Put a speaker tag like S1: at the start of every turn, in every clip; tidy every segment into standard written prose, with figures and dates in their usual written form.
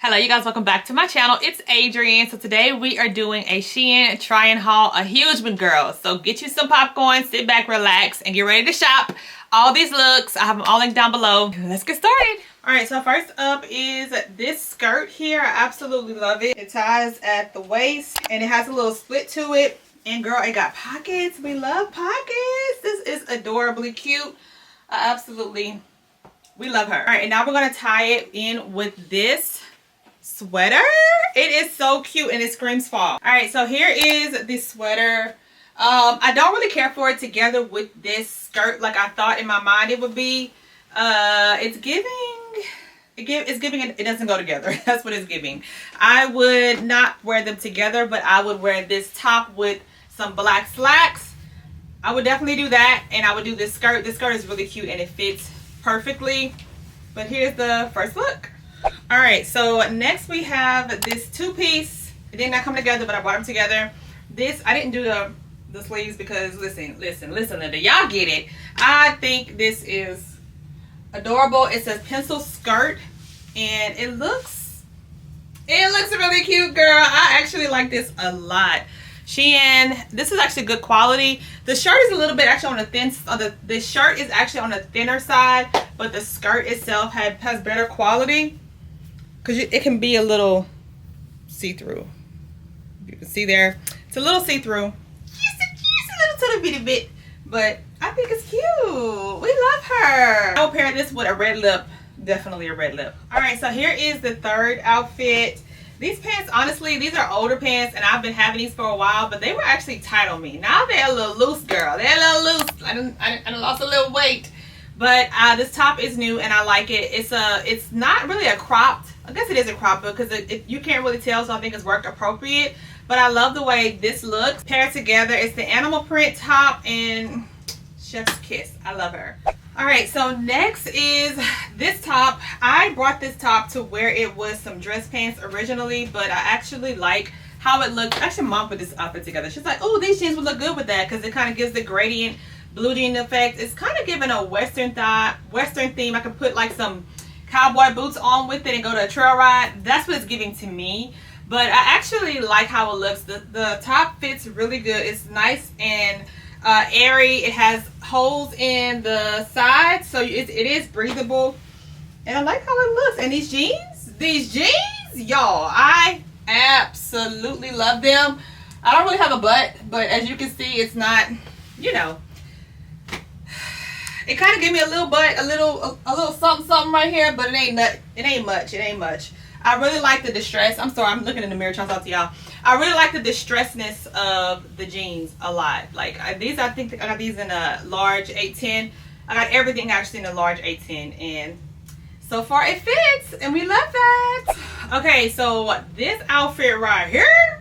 S1: Hello you guys, welcome back to my channel. It's Adrianne. So today we are doing a SHEIN try-on haul, a huge one, girls. So get you some popcorn, sit back, relax, and get ready to shop. All these looks, I have them all linked down below. Let's get started. Alright, so first up is this skirt here. I absolutely love it. It ties at the waist and it has a little split to it. And girl, it got pockets. We love pockets. This is adorably cute. We love her. Alright, and now we're going to tie it in with this sweater. It is so cute and it screams fall. All right, so here is the sweater. I don't really care for it together with this skirt like I thought in my mind it would be. It's giving it doesn't go together. That's what it's giving. I would not wear them together, but I would wear this top with some black slacks. I would definitely do that, and I would do this skirt. This skirt is really cute and it fits perfectly. But here's the first look. All right, so next we have this two-piece. It did not come together, but I brought them together. This, I didn't do the sleeves because listen, Linda, y'all get it. I think this is adorable. It's a pencil skirt and it looks really cute, girl. I actually like this a lot. SHEIN, this is actually good quality. The shirt is a little bit actually on the thin, the shirt is actually on the thinner side, but the skirt itself has better quality. Because it can be a little see-through. You can see there. It's a little see-through. Just a little bitty bit. But I think it's cute. We love her. I'll pair this with a red lip. Definitely a red lip. Alright, so here is the third outfit. These pants, honestly, these are older pants. And I've been having these for a while. But they were actually tight on me. Now they're a little loose, girl. They're a little loose. I lost a little weight. But this top is new and I like it. It's not really a cropped. I guess it is a crop because you can't really tell, so I think it's work appropriate. But I love the way this looks paired together. It's the animal print top and chef's kiss. I love her. All right, so next is this top. I brought this top to where it was some dress pants originally, but I actually like how it looks. Actually, Mom put this outfit together. She's like, oh, these jeans would look good with that because it kind of gives the gradient blue jean effect. It's kind of giving a western theme. I could put like some cowboy boots on with it and go to a trail ride. That's what it's giving to me. But I actually like how it looks. The top fits really good. It's nice and airy. It has holes in the sides, so it is breathable. And I like how it looks. And these jeans, y'all, I absolutely love them. I don't really have a butt, but as you can see, it's not, you know, it kind of gave me a little butt, a little something right here, but it ain't much. I really like the distress. I'm sorry, I'm looking in the mirror trying to talk to y'all. I really like the distressedness of the jeans a lot. Like I think I got these in a large 810. I got everything actually in a large 810, and so far it fits, and we love that. Okay, so this outfit right here,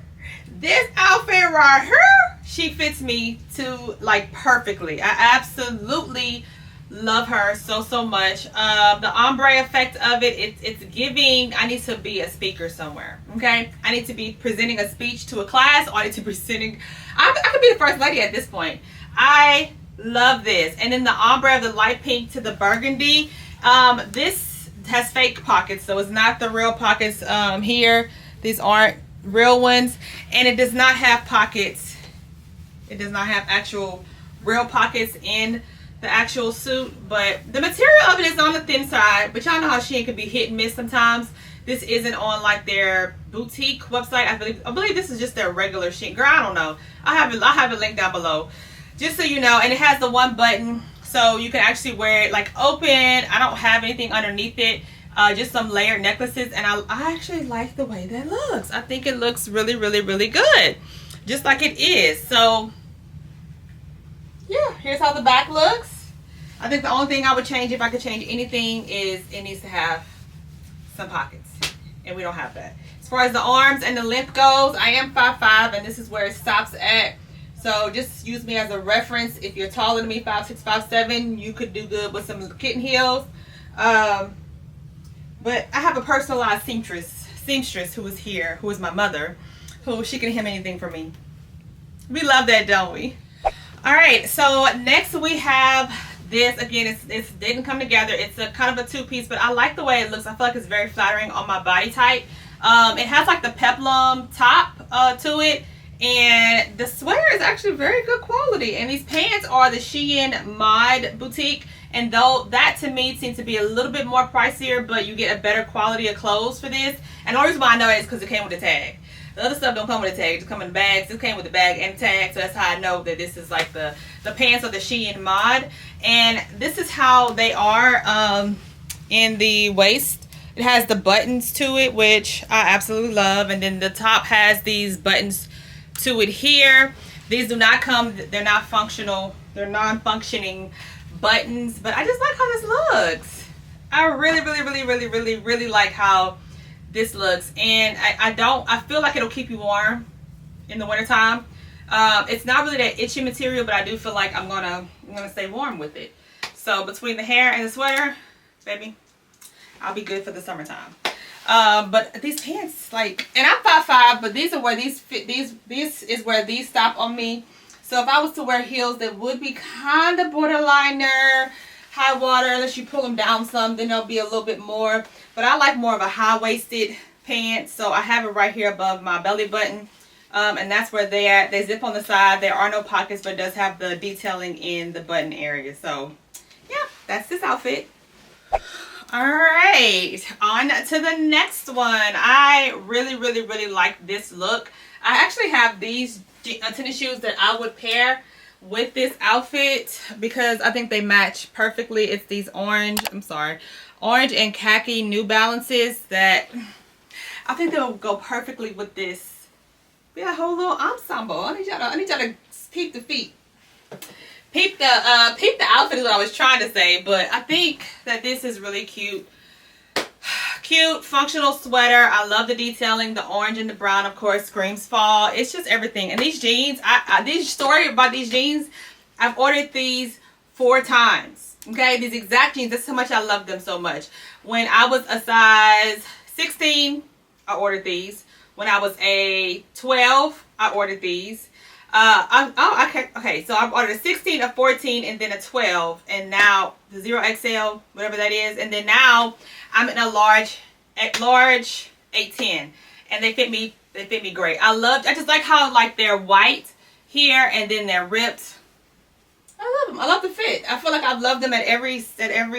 S1: she fits me to like perfectly. I absolutely love her so much. The ombre effect of it's giving I need to be a speaker somewhere. Okay, I need to be presenting a speech to a class, or I need to be presenting, I could be the first lady at this point. I love this. And then the ombre of the light pink to the burgundy, this has fake pockets, so it's not the real pockets here. These aren't real ones, and it does not have pockets. It does not have actual real pockets in the actual suit, but the material of it is on the thin side. But y'all know how SHEIN can be hit and miss sometimes. This isn't on like their boutique website. I believe this is just their regular SHEIN. Girl, I don't know. I have it linked down below, just so you know. And it has the one button, so you can actually wear it like open. I don't have anything underneath it. Just some layered necklaces, and I actually like the way that looks. I think it looks really good, just like it is. So yeah, here's how the back looks. I think the only thing I would change, if I could change anything, is it needs to have some pockets, and we don't have that. As far as the arms and the length goes, I am 5'5", and this is where it stops at. So just use me as a reference. If you're taller than me, 5'6", 5'7", you could do good with some kitten heels. But I have a personalized seamstress who is here, who is my mother, who she can hem anything for me. We love that, don't we? All right, so next we have this. Again, it didn't come together. It's a kind of a two-piece, but I like the way it looks. I feel like it's very flattering on my body type. It has like the Peplum top to it, and the sweater is actually very good quality. And these pants are the SHEIN Mod Boutique, and though that to me seems to be a little bit more pricier, but you get a better quality of clothes for this. And the only reason why I know it is because it came with a tag. The other stuff don't come with a tag, it just come in the bags. This came with the bag and tag, so that's how I know that this is like the pants of the SHEIN Mod. And this is how they are in the waist. It has the buttons to it, which I absolutely love. And then the top has these buttons to it here. These do not come, they're not functional, they're non-functioning buttons, but I just like how this looks. I really like how this looks. And I feel like it'll keep you warm in the wintertime. It's not really that itchy material, but I do feel like I'm gonna stay warm with it. So between the hair and the sweater, baby, I'll be good for the summertime. But these pants, like, and I'm 5'5", but these are where these fit. This is where these stop on me. So if I was to wear heels that would be kind of borderliner, high water, unless you pull them down some, then they'll be a little bit more. But I like more of a high-waisted pants, so I have it right here above my belly button. And that's where they at. They zip on the side. There are no pockets, but it does have the detailing in the button area. So yeah, that's this outfit. All right, on to the next one. I really like this look. I actually have these tennis shoes that I would pair with this outfit because I think they match perfectly. It's these orange and khaki New Balances that I think they'll go perfectly with this. Be a whole little ensemble. I need y'all to peep the feet. Peep the outfit is what I was trying to say, but I think that this is really cute. Cute, functional sweater. I love the detailing. The orange and the brown, of course, screams fall. It's just everything. And these jeans, this story about these jeans, I've ordered these 4 times. Okay, these exact jeans. That's how much I love them so much. When I was a size 16, I ordered these. When I was a 12, I ordered these. Okay, so I've ordered a 16, a 14, and then a 12, and now the 0XL, whatever that is, and then now I'm in a large 810, and they fit me great. I just like how like they're white here, and then they're ripped. I love them. I love the fit. I feel like I've loved them at every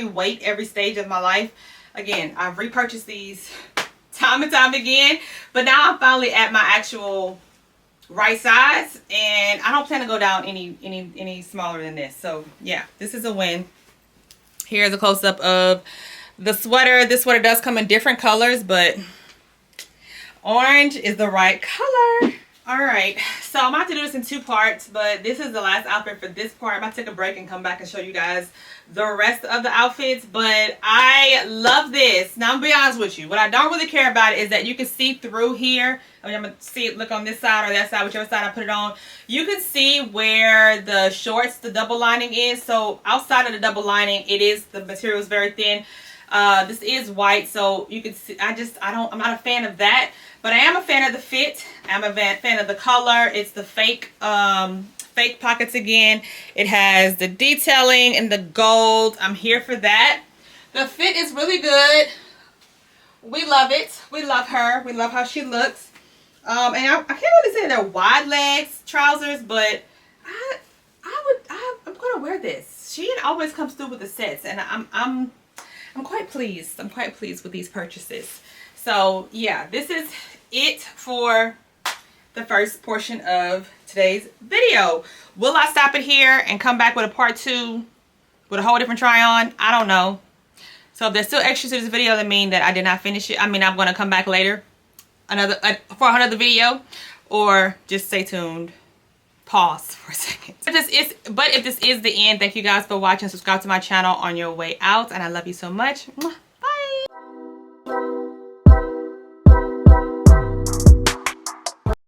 S1: weight, every stage of my life. Again, I've repurchased these time and time again, but now I'm finally at my actual right size, and I don't plan to go down any smaller than this. So yeah, this is a win. Here's a close-up of the sweater. This sweater does come in different colors, but orange is the right color. All right, so I'm about to do this in 2 parts, but this is the last outfit for this part. I'm about to take a break and come back and show you guys the rest of the outfits, but I love this. Now, I'm gonna be honest with you. What I don't really care about is that you can see through here. I mean, I'm gonna see it, look on this side or that side, whichever side I put it on. You can see where the shorts, the double lining is. So outside of the double lining, the material is very thin. This is white, so you can see, I'm not a fan of that, but I am a fan of the fit. I'm a fan of the color. It's the fake pockets again. It has the detailing and the gold. I'm here for that. The fit is really good. We love it. We love her. We love how she looks. And I can't really say they're wide legs trousers, but I'm gonna wear this. SHEIN always comes through with the sets, and I'm quite pleased. I'm quite pleased with these purchases. So yeah, this is it for the first portion of today's video. Will I stop it here and come back with a part 2 with a whole different try on? I don't know. So if there's still extras to this video, that means that I did not finish it. I mean, I'm going to come back later for another video, or just stay tuned. Pause for a second. But if this is the end, thank you guys for watching. Subscribe to my channel on your way out, and I love you so much. Mwah.